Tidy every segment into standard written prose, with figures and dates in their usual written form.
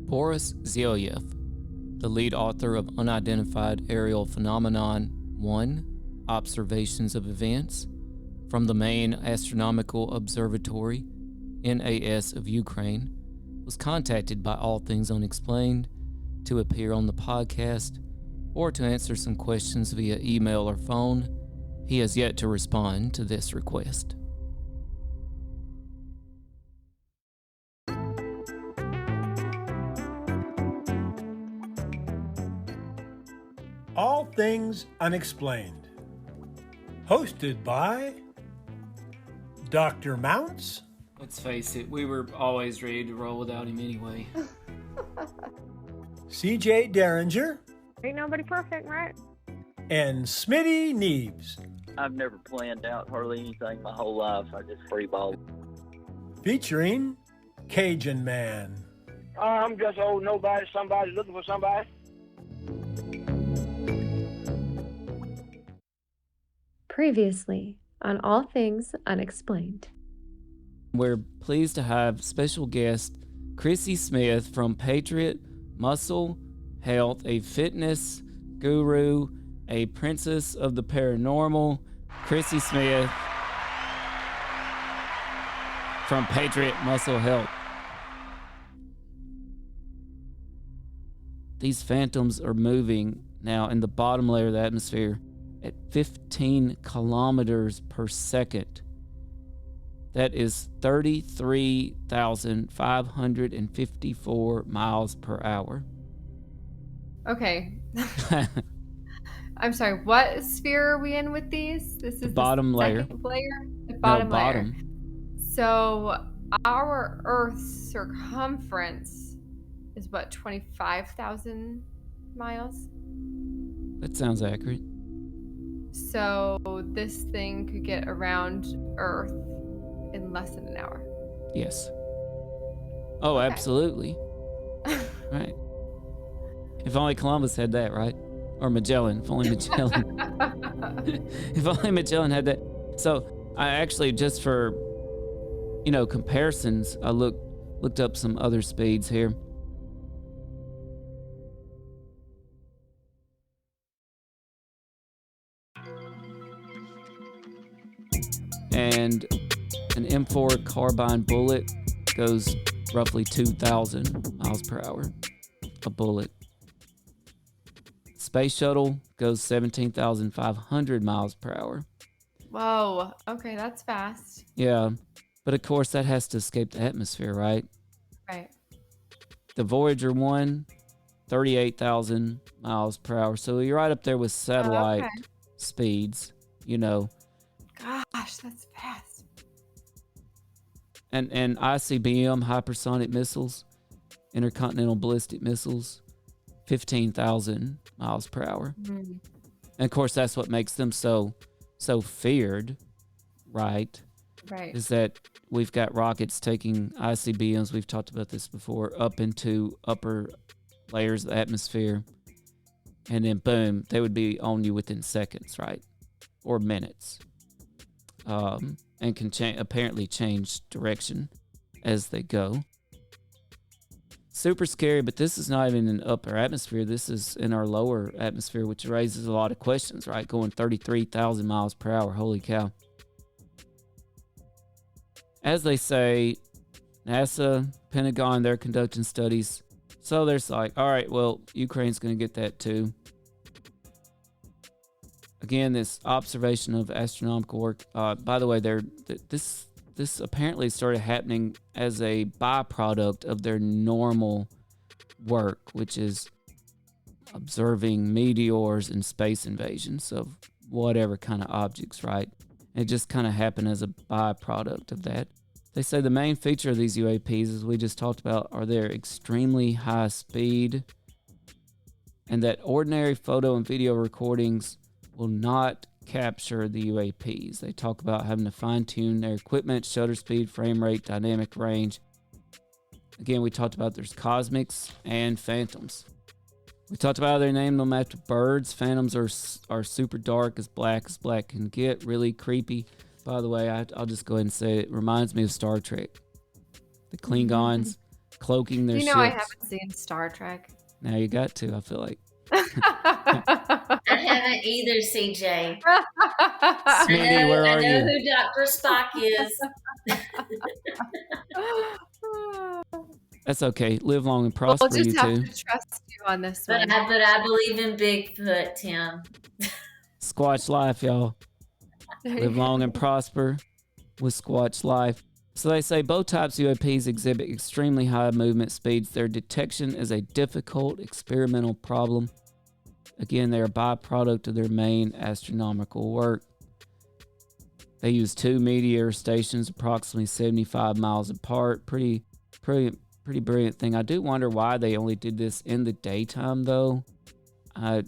Boris Zelyev, the lead author of Unidentified Aerial Phenomenon 1, Observations of Events, from the main astronomical observatory, NAS of Ukraine, was contacted by All Things Unexplained to appear on the podcast or to answer some questions via email or phone. He has yet to respond to this request. All Things Unexplained. Hosted by Dr. Mounts. Let's face it, we were always ready to roll without him anyway. CJ Derringer. Ain't nobody perfect, right? And Smitty Neebs. I've never planned out hardly anything my whole life. I just freeball. Featuring Cajun Man. I'm just old nobody, somebody looking for somebody. Previously on All Things Unexplained. We're pleased to have special guest Chrissy Smith from Patriot Muscle Health, a fitness guru, a princess of the paranormal. Chrissy Smith from Patriot Muscle Health. These phantoms are moving now in the bottom layer of the atmosphere at 15 kilometers per second. That is 33,554 miles per hour. Okay. I'm sorry, what sphere are we in with these? This is the bottom layer. The bottom layer. Bottom. So our Earth's circumference is what, 25,000 miles? That sounds accurate. So this thing could get around Earth in less than an hour. Yes. Oh, Okay. absolutely. Right. If only Columbus had that, right? Or Magellan. If only Magellan. If only Magellan had that. So I actually, just for, comparisons, I looked up some other speeds here. And an M4 carbine bullet goes roughly 2,000 miles per hour. A bullet. Space shuttle goes 17,500 miles per hour. Whoa. Okay, that's fast. Yeah, but of course that has to escape the atmosphere, right? Right. The Voyager 1, 38,000 miles per hour. So you're right up there with satellite speeds, Gosh, that's fast. And ICBM, hypersonic missiles, intercontinental ballistic missiles, 15,000 miles per hour. Mm-hmm. And of course, that's what makes them so feared, right? Right. Is that we've got rockets taking ICBMs, we've talked about this before, up into upper layers of the atmosphere. And then boom, they would be on you within seconds, right? Or minutes. And can apparently change direction as they go. Super scary, but this is not even in the upper atmosphere. This is in our lower atmosphere, which raises a lot of questions, right? Going 33,000 miles per hour. Holy cow. As they say, NASA, Pentagon, they're conducting studies. So there's like, all right, well, Ukraine's going to get that too. Again, this observation of astronomical work. By the way, this apparently started happening as a byproduct of their normal work, which is observing meteors and space invasions of whatever kind of objects, right? It just kind of happened as a byproduct of that. They say the main feature of these UAPs, as we just talked about, are their extremely high speed, and that ordinary photo and video recordings will not capture the UAPs. They talk about having to fine-tune their equipment, shutter speed, frame rate, dynamic range. Again, we talked about there's cosmics and phantoms. We talked about how they named them after birds. Phantoms are super dark, as black can get, really creepy. By the way, I'll just go ahead and say it reminds me of Star Trek. The Klingons, cloaking their You know, I ships. haven't seen Star Trek. Now you got to, I feel like. I haven't either, CJ. Smitty, where I are know you? who Dr. Spock is. That's okay. Live long and We'll prosper, just you have two. to trust you on this But one. I believe in Bigfoot, Tim. Squatch life, y'all. Live long and prosper with Squatch life. So they say both types of UAPs exhibit extremely high movement speeds. Their detection is a difficult experimental problem. Again, they're a byproduct of their main astronomical work. They use 2 meteor stations approximately 75 miles apart. Pretty brilliant thing. I do wonder why they only did this in the daytime, though. I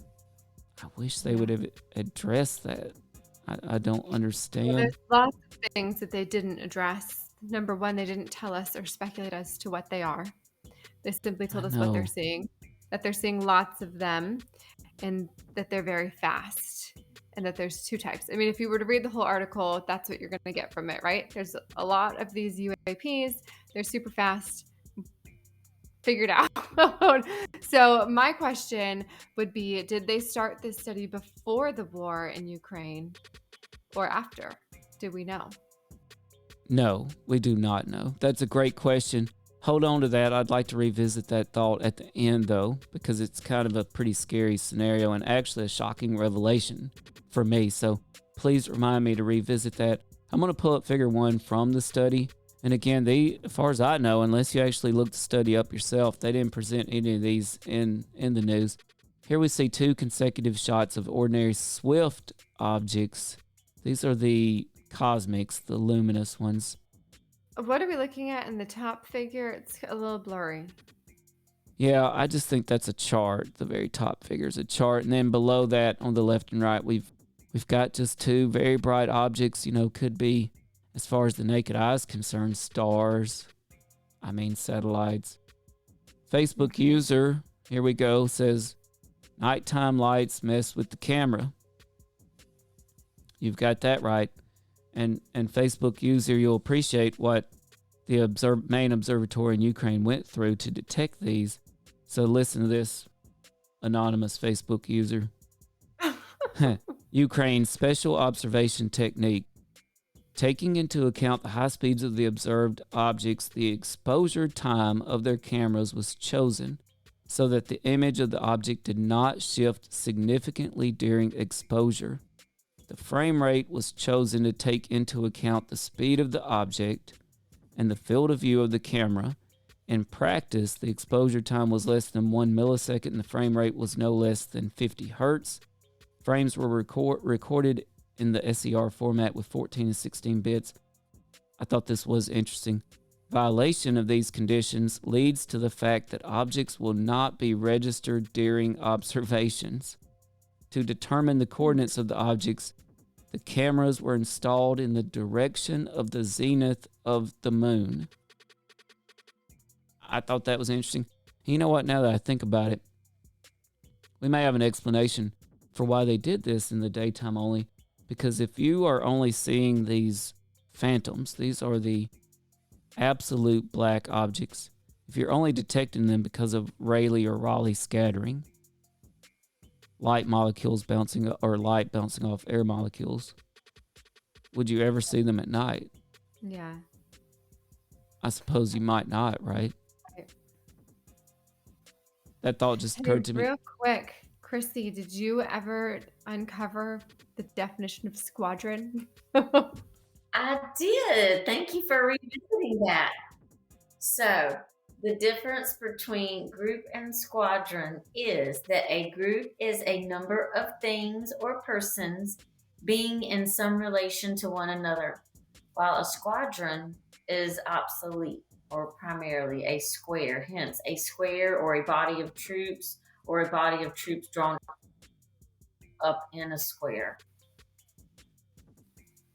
wish they would have addressed that. I don't understand. Well, there's lots of things that they didn't address. Number one, they didn't tell us or speculate as to what they are. They simply told us what they're seeing, that they're seeing lots of them, and that they're very fast, and that there's 2 types. I mean, if you were to read the whole article, that's what you're going to get from it, right? There's a lot of these UAPs. They're super fast. Figured out. So my question would be, did they start this study before the war in Ukraine or after? Do we know? No, we do not know. That's a great question. Hold on to that. I'd like to revisit that thought at the end, though, because it's kind of a pretty scary scenario and actually a shocking revelation for me. So please remind me to revisit that. I'm going to pull up figure 1 from the study. And again, as far as I know, unless you actually looked the study up yourself, they didn't present any of these in the news. Here we see 2 consecutive shots of ordinary swift objects. These are the cosmics, the luminous ones. What are we looking at in the top figure? It's a little blurry. Yeah, I just think that's a chart. The very top figure is a chart. And then below that, on the left and right, we've got just 2 very bright objects, could be, as far as the naked eye is concerned, stars. Satellites. Facebook user, here we go, says, nighttime lights mess with the camera. You've got that right. And Facebook user, you'll appreciate what the main observatory in Ukraine went through to detect these. So listen to this, anonymous Facebook user. Ukraine's special observation technique. Taking into account the high speeds of the observed objects, the exposure time of their cameras was chosen so that the image of the object did not shift significantly during exposure. The frame rate was chosen to take into account the speed of the object and the field of view of the camera. In practice, the exposure time was less than 1 millisecond and the frame rate was no less than 50 hertz. Frames were recorded in the SER format with 14 and 16 bits. I thought this was interesting. Violation of these conditions leads to the fact that objects will not be registered during observations. To determine the coordinates of the objects, the cameras were installed in the direction of the zenith of the moon. I thought that was interesting. You know what, now that I think about it, we may have an explanation for why they did this in the daytime only. Because if you are only seeing these phantoms, these are the absolute black objects. If you're only detecting them because of Rayleigh or Rayleigh scattering, light molecules bouncing off air molecules, would you ever see them at night? Yeah. I suppose you might not, right? That thought just occurred to me. Real quick, Chrissy, did you ever uncover the definition of squadron? I did. Thank you for revisiting that. So, the difference between group and squadron is that a group is a number of things or persons being in some relation to one another, while a squadron is obsolete or primarily a square. Hence, a square or a body of troops or a body of troops drawn up in a square.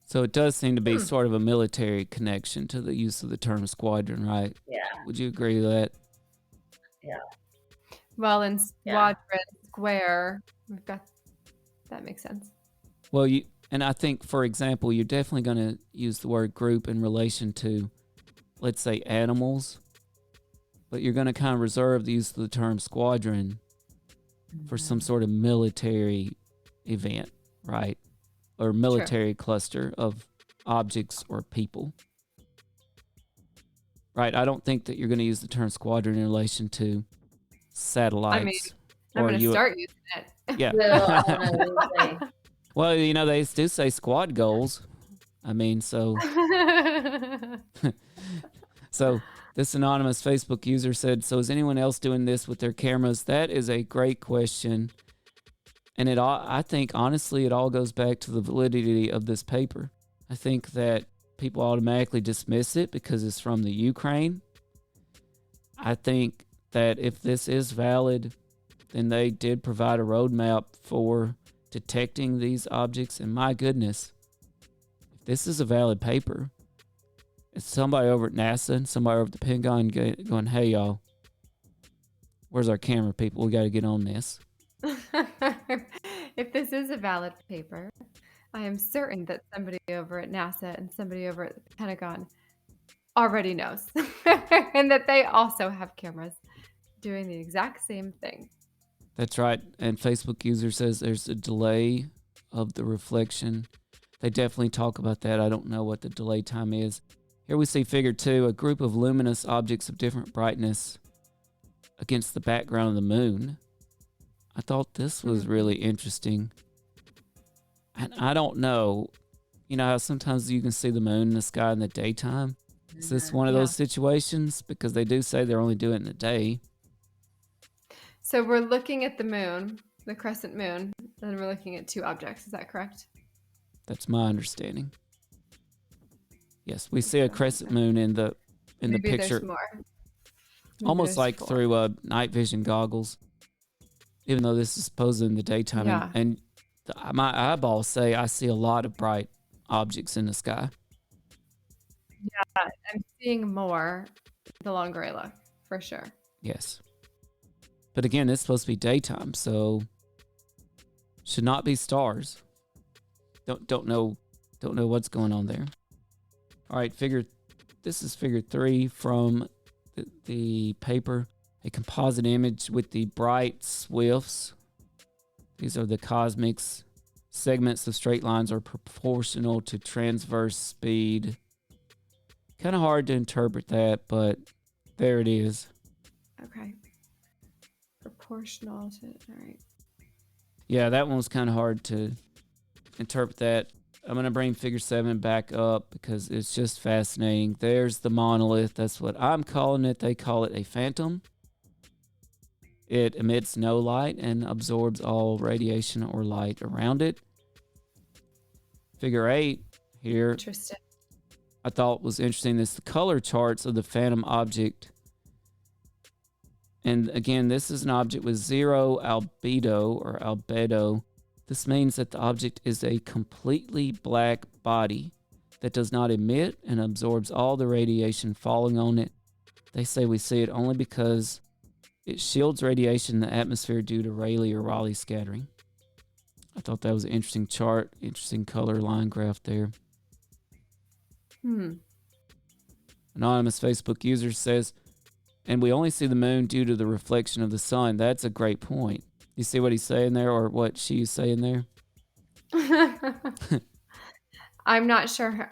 So it does seem to be sort of a military connection to the use of the term squadron, right? Yeah. Would you agree with that? Yeah. Well, in squadron, square, we've got, that makes sense. Well, and I think, for example, you're definitely going to use the word group in relation to, let's say, animals. but you're going to kind of reserve the use of the term squadron for some sort of military event, right? Or military cluster of objects or people. Right? I don't think that you're going to use the term squadron in relation to satellites. I'm going to start using it. Yeah. Well, I don't know anything. Well, you know, they do say squad goals. I mean, so this anonymous Facebook user said, so is anyone else doing this with their cameras? That is a great question. And I think, honestly, it all goes back to the validity of this paper. I think that people automatically dismiss it because it's from the Ukraine. I think that if this is valid, then they did provide a roadmap for detecting these objects. And my goodness, if this is a valid paper, it's somebody over at NASA and somebody over at the Pentagon going, hey, y'all, where's our camera people? We got to get on this. If this is a valid paper, I am certain that somebody over at NASA and somebody over at the Pentagon already knows. And that they also have cameras doing the exact same thing. That's right. And Facebook user says there's a delay of the reflection. They definitely talk about that. I don't know what the delay time is. Here we see figure 2, a group of luminous objects of different brightness against the background of the moon. I thought this was really interesting. And I don't know, you know how sometimes you can see the moon in the sky in the daytime? Is this one of those situations? Because they do say they're only doing it in the day. So we're looking at the moon, the crescent moon, and we're looking at 2 objects. Is that correct? That's my understanding. Yes, we see a crescent moon in the Maybe picture. There's more. Almost like 4. through night vision goggles. Even though this is supposed in the daytime. Yeah. And my eyeballs say I see a lot of bright objects in the sky. Yeah, I'm seeing more the longer I look, for sure. Yes. But again, it's supposed to be daytime, so should not be stars. Don't know what's going on there. All right, this is figure 3 from the paper. A composite image with the bright swifts. These are the cosmics. Segments of straight lines are proportional to transverse speed. Kind of hard to interpret that, but there it is. Okay. Proportional to, all right. Yeah, that one was kind of hard to interpret that. I'm going to bring figure 7 back up because it's just fascinating. There's the monolith. That's what I'm calling it. They call it a phantom. It emits no light and absorbs all radiation or light around it. Figure 8 here. Interesting. I thought was interesting. This the color charts of the phantom object. And again, this is an object with 0 albedo or albedo. This means that the object is a completely black body that does not emit and absorbs all the radiation falling on it. They say we see it only because it shields radiation in the atmosphere due to Rayleigh or Raleigh scattering. I thought that was an interesting chart, interesting color line graph there. Anonymous Facebook user says, and we only see the moon due to the reflection of the sun. That's a great point. You see what he's saying there, or what she's saying there? I'm not sure.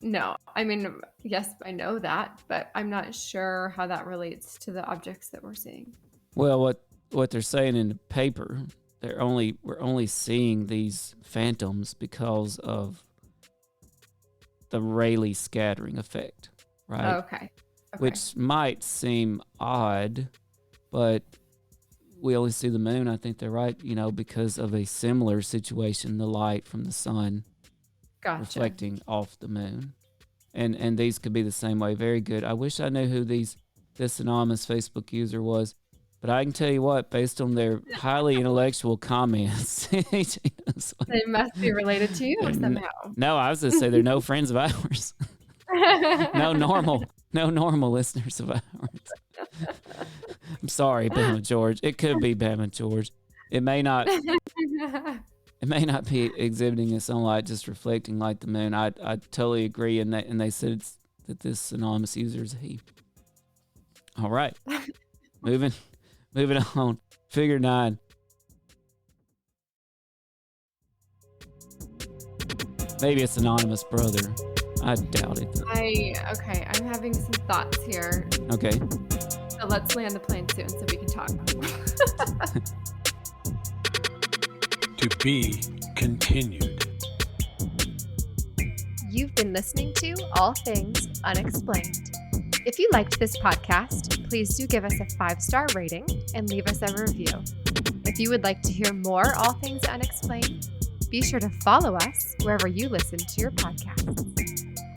No, I mean, yes, I know that, but I'm not sure how that relates to the objects that we're seeing. Well, what they're saying in the paper, we're only seeing these phantoms because of the Rayleigh scattering effect, right? Okay. Which might seem odd, but we only see the moon. I think they're right, because of a similar situation, the light from the sun. Gotcha. Reflecting off the moon. And these could be the same way. Very good. I wish I knew who this anonymous Facebook user was, but I can tell you what, based on their highly intellectual comments, They must be related to you somehow. No, I was going to say they're no friends of ours. no normal listeners of ours. I'm sorry, Bama George. It could be Bama George. It may not be exhibiting its own light, just reflecting like the moon. I totally agree, and they said that this anonymous user is he. All right. moving on. Figure 9. Maybe it's anonymous brother. I doubt it. Okay, I'm having some thoughts here. Okay. So let's land the plane soon so we can talk. To be continued. You've been listening to All Things Unexplained. If you liked this podcast, please do give us a 5-star rating and leave us a review. If you would like to hear more All Things Unexplained, be sure to follow us wherever you listen to your podcasts.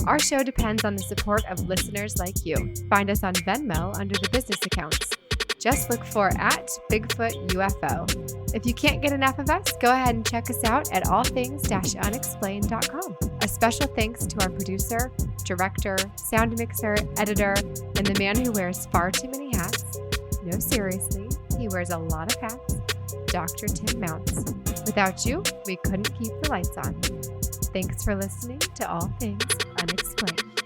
Our show depends on the support of listeners like you. Find us on Venmo under the business accounts. Just look for @Bigfoot UFO. If you can't get enough of us, go ahead and check us out at allthings-unexplained.com. A special thanks to our producer, director, sound mixer, editor, and the man who wears far too many hats. No, seriously, he wears a lot of hats, Dr. Tim Mounts. Without you, we couldn't keep the lights on. Thanks for listening to All Things Unexplained.